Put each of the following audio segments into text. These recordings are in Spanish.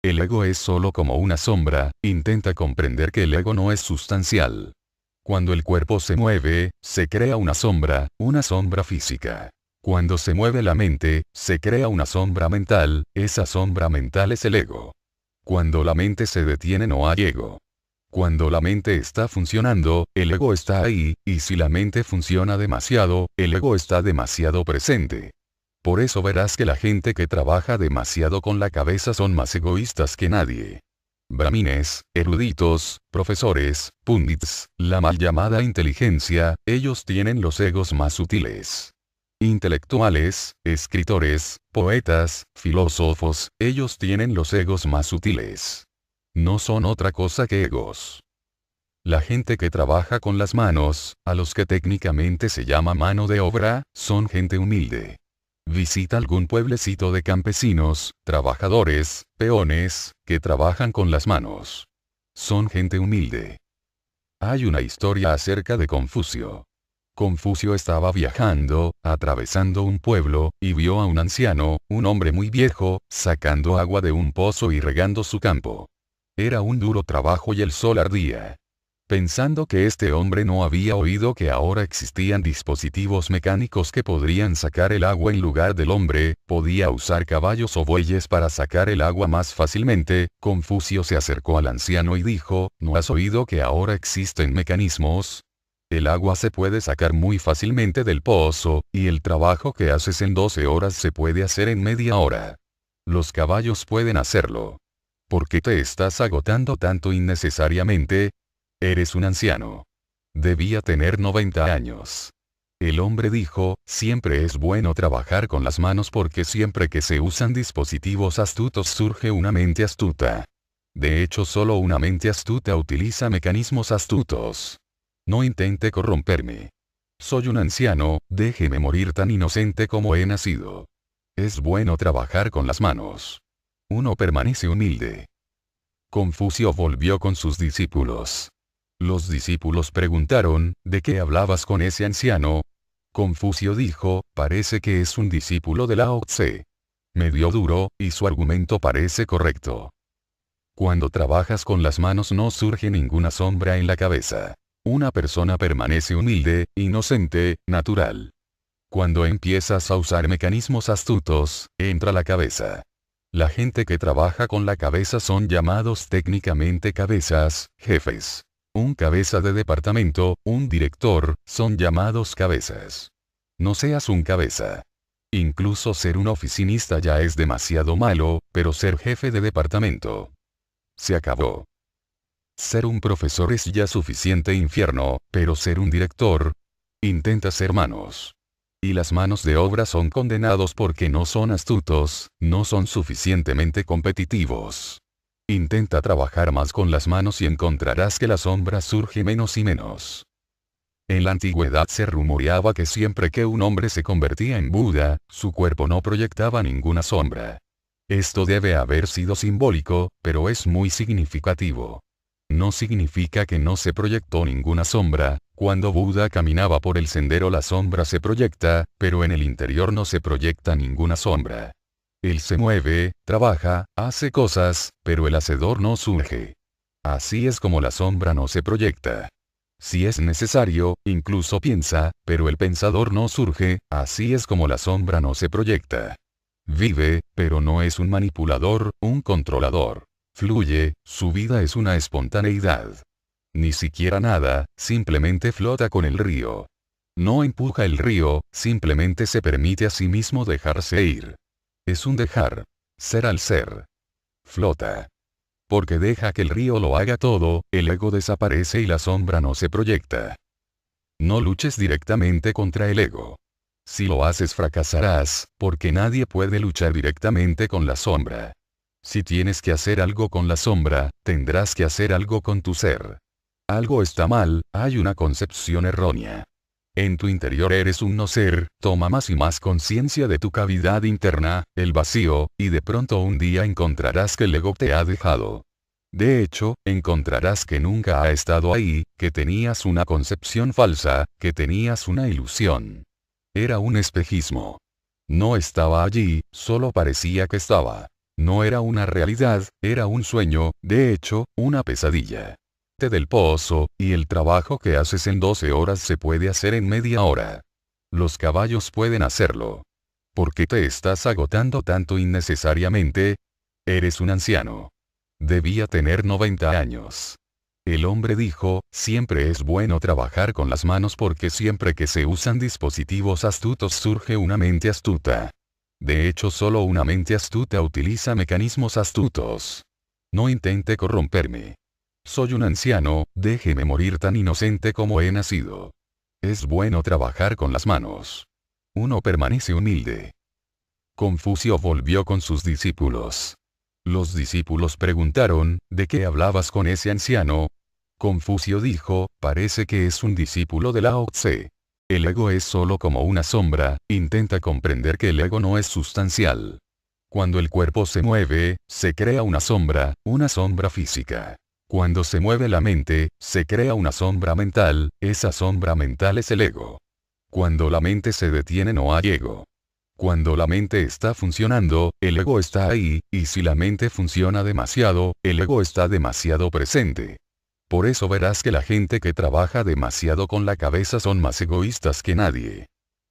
El ego es solo como una sombra, intenta comprender que el ego no es sustancial. Cuando el cuerpo se mueve, se crea una sombra física. Cuando se mueve la mente, se crea una sombra mental, esa sombra mental es el ego. Cuando la mente se detiene no hay ego. Cuando la mente está funcionando, el ego está ahí, y si la mente funciona demasiado, el ego está demasiado presente. Por eso verás que la gente que trabaja demasiado con la cabeza son más egoístas que nadie. Brahmines, eruditos, profesores, pundits, la mal llamada inteligencia, ellos tienen los egos más sutiles. Intelectuales, escritores, poetas, filósofos, ellos tienen los egos más sutiles. No son otra cosa que egos. La gente que trabaja con las manos, a los que técnicamente se llama mano de obra, son gente humilde. Visita algún pueblecito de campesinos, trabajadores, peones, que trabajan con las manos. Son gente humilde. Hay una historia acerca de Confucio. Confucio estaba viajando, atravesando un pueblo, y vio a un anciano, un hombre muy viejo, sacando agua de un pozo y regando su campo. Era un duro trabajo y el sol ardía. Pensando que este hombre no había oído que ahora existían dispositivos mecánicos que podrían sacar el agua en lugar del hombre, podía usar caballos o bueyes para sacar el agua más fácilmente, Confucio se acercó al anciano y dijo, ¿no has oído que ahora existen mecanismos? El agua se puede sacar muy fácilmente del pozo, y el trabajo que haces en 12 horas se puede hacer en media hora. Los caballos pueden hacerlo. ¿Por qué te estás agotando tanto innecesariamente? Eres un anciano. Debía tener 90 años. El hombre dijo, siempre es bueno trabajar con las manos porque siempre que se usan dispositivos astutos surge una mente astuta. De hecho, solo una mente astuta utiliza mecanismos astutos. No intente corromperme. Soy un anciano, déjeme morir tan inocente como he nacido. Es bueno trabajar con las manos. Uno permanece humilde. Confucio volvió con sus discípulos. Los discípulos preguntaron, ¿de qué hablabas con ese anciano? Confucio dijo, parece que es un discípulo de Lao Tse. Me dio duro, y su argumento parece correcto. Cuando trabajas con las manos no surge ninguna sombra en la cabeza. Una persona permanece humilde, inocente, natural. Cuando empiezas a usar mecanismos astutos, entra la cabeza. La gente que trabaja con la cabeza son llamados técnicamente cabezas, jefes. Un cabeza de departamento, un director, son llamados cabezas. No seas un cabeza. Incluso ser un oficinista ya es demasiado malo, pero ser jefe de departamento. Se acabó. Ser un profesor es ya suficiente infierno, pero ser un director, intenta ser manos. Y las manos de obra son condenados porque no son astutos, no son suficientemente competitivos. Intenta trabajar más con las manos y encontrarás que la sombra surge menos y menos. En la antigüedad se rumoreaba que siempre que un hombre se convertía en Buda, su cuerpo no proyectaba ninguna sombra. Esto debe haber sido simbólico, pero es muy significativo. No significa que no se proyectó ninguna sombra, cuando Buda caminaba por el sendero la sombra se proyecta, pero en el interior no se proyecta ninguna sombra. Él se mueve, trabaja, hace cosas, pero el hacedor no surge. Así es como la sombra no se proyecta. Si es necesario, incluso piensa, pero el pensador no surge, así es como la sombra no se proyecta. Vive, pero no es un manipulador, un controlador. Fluye, su vida es una espontaneidad. Ni siquiera nada, simplemente flota con el río. No empuja el río, simplemente se permite a sí mismo dejarse ir. Es un dejar. Ser al ser. Flota. Porque deja que el río lo haga todo, el ego desaparece y la sombra no se proyecta. No luches directamente contra el ego. Si lo haces fracasarás, porque nadie puede luchar directamente con la sombra. Si tienes que hacer algo con la sombra, tendrás que hacer algo con tu ser. Algo está mal, hay una concepción errónea. En tu interior eres un no ser, toma más y más conciencia de tu cavidad interna, el vacío, y de pronto un día encontrarás que el ego te ha dejado. De hecho, encontrarás que nunca ha estado ahí, que tenías una concepción falsa, que tenías una ilusión. Era un espejismo. No estaba allí, solo parecía que estaba. No era una realidad, era un sueño, de hecho, una pesadilla. Del pozo, y el trabajo que haces en 12 horas se puede hacer en media hora. Los caballos pueden hacerlo. ¿Por qué te estás agotando tanto innecesariamente? Eres un anciano. Debía tener 90 años. El hombre dijo, siempre es bueno trabajar con las manos porque siempre que se usan dispositivos astutos surge una mente astuta. De hecho, solo una mente astuta utiliza mecanismos astutos. No intente corromperme. Soy un anciano, déjeme morir tan inocente como he nacido. Es bueno trabajar con las manos. Uno permanece humilde. Confucio volvió con sus discípulos. Los discípulos preguntaron, ¿de qué hablabas con ese anciano? Confucio dijo, parece que es un discípulo de Lao Tse. El ego es solo como una sombra, intenta comprender que el ego no es sustancial. Cuando el cuerpo se mueve, se crea una sombra física. Cuando se mueve la mente, se crea una sombra mental, esa sombra mental es el ego. Cuando la mente se detiene no hay ego. Cuando la mente está funcionando, el ego está ahí, y si la mente funciona demasiado, el ego está demasiado presente. Por eso verás que la gente que trabaja demasiado con la cabeza son más egoístas que nadie.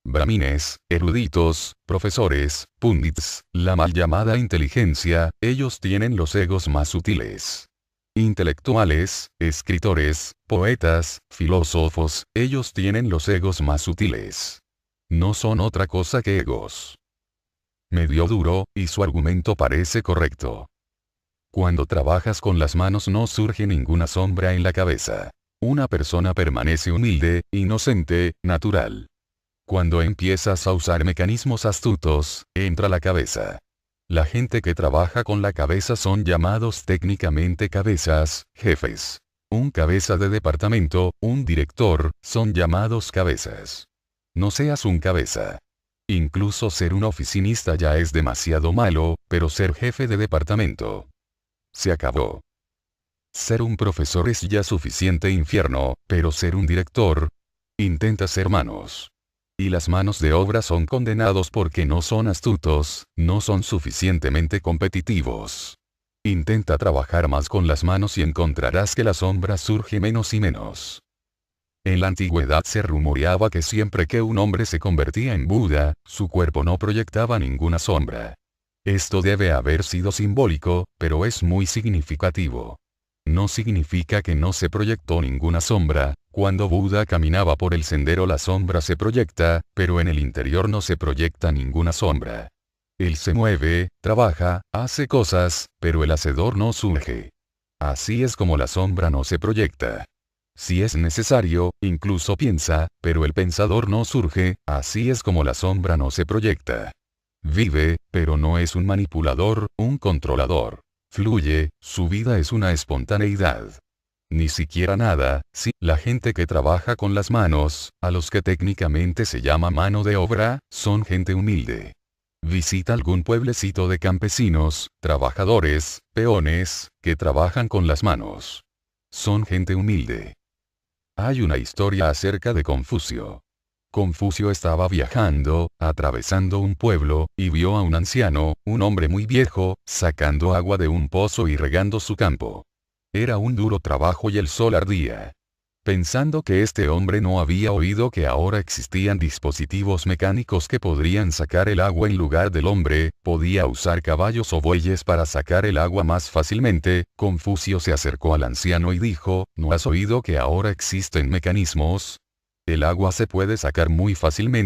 Brahmines, eruditos, profesores, pundits, la mal llamada inteligencia, ellos tienen los egos más sutiles. Intelectuales, escritores, poetas, filósofos, ellos tienen los egos más sutiles. No son otra cosa que egos. Me dio duro, y su argumento parece correcto. Cuando trabajas con las manos no surge ninguna sombra en la cabeza. Una persona permanece humilde, inocente, natural. Cuando empiezas a usar mecanismos astutos, entra la cabeza. La gente que trabaja con la cabeza son llamados técnicamente cabezas, jefes. Un cabeza de departamento, un director, son llamados cabezas. No seas un cabeza. Incluso ser un oficinista ya es demasiado malo, pero ser jefe de departamento. Se acabó. Ser un profesor es ya suficiente infierno, pero ser un director. Intenta ser manos. Y las manos de obra son condenados porque no son astutos, no son suficientemente competitivos. Intenta trabajar más con las manos y encontrarás que la sombra surge menos y menos. En la antigüedad se rumoreaba que siempre que un hombre se convertía en Buda, su cuerpo no proyectaba ninguna sombra. Esto debe haber sido simbólico, pero es muy significativo. No significa que no se proyectó ninguna sombra, cuando Buda caminaba por el sendero la sombra se proyecta, pero en el interior no se proyecta ninguna sombra. Él se mueve, trabaja, hace cosas, pero el hacedor no surge. Así es como la sombra no se proyecta. Si es necesario, incluso piensa, pero el pensador no surge, así es como la sombra no se proyecta. Vive, pero no es un manipulador, un controlador. Fluye, su vida es una espontaneidad. Ni siquiera nada, sí, la gente que trabaja con las manos, a los que técnicamente se llama mano de obra, son gente humilde. Visita algún pueblecito de campesinos, trabajadores, peones, que trabajan con las manos. Son gente humilde. Hay una historia acerca de Confucio. Confucio estaba viajando, atravesando un pueblo, y vio a un anciano, un hombre muy viejo, sacando agua de un pozo y regando su campo. Era un duro trabajo y el sol ardía. Pensando que este hombre no había oído que ahora existían dispositivos mecánicos que podrían sacar el agua en lugar del hombre, podía usar caballos o bueyes para sacar el agua más fácilmente, Confucio se acercó al anciano y dijo, ¿no has oído que ahora existen mecanismos? El agua se puede sacar muy fácilmente.